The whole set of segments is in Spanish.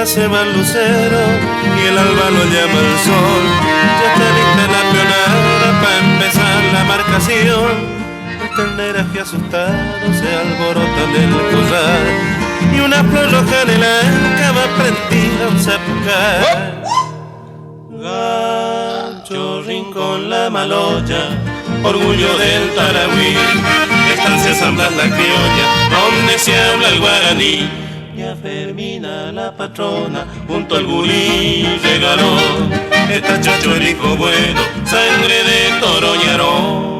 mañana se va el lucero y el alba lo llama el sol. Ya está lista la pionera para empezar la marcación. Los terneras que asustados se alborotan del corral y una flor roja de la cama prendida un zapucar. Gancho, Rincón, La Maloya, orgullo del Tarahui, estancia San Blas la criolla, donde se habla el guaraní. Ya Fermina la patrona, junto al gurí regaló, está Chacho el hijo bueno, sangre de Toroñarón.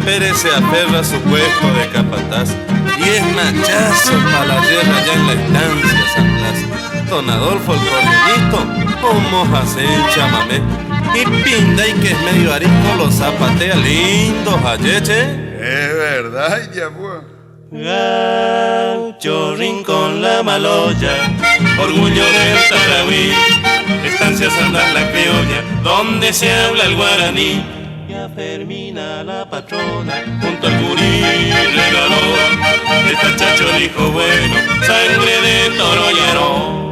Pérez se aferra a su puesto de capataz y es machazo para la guerra ya en la estancia San Blas. Don Adolfo el corneñito, como hace el chamamé, y Pinday que es medio arisco lo zapatea lindo, ayeche. Es verdad, ya pues. Gaucho, Rincón, La Maloya, orgullo del Tarahui, estancia San Blas la criolla, donde se habla el guaraní. Ya Fermina la patrona, junto al gurí regaló, está Chacho el hijo bueno, sangre de Toroñarón.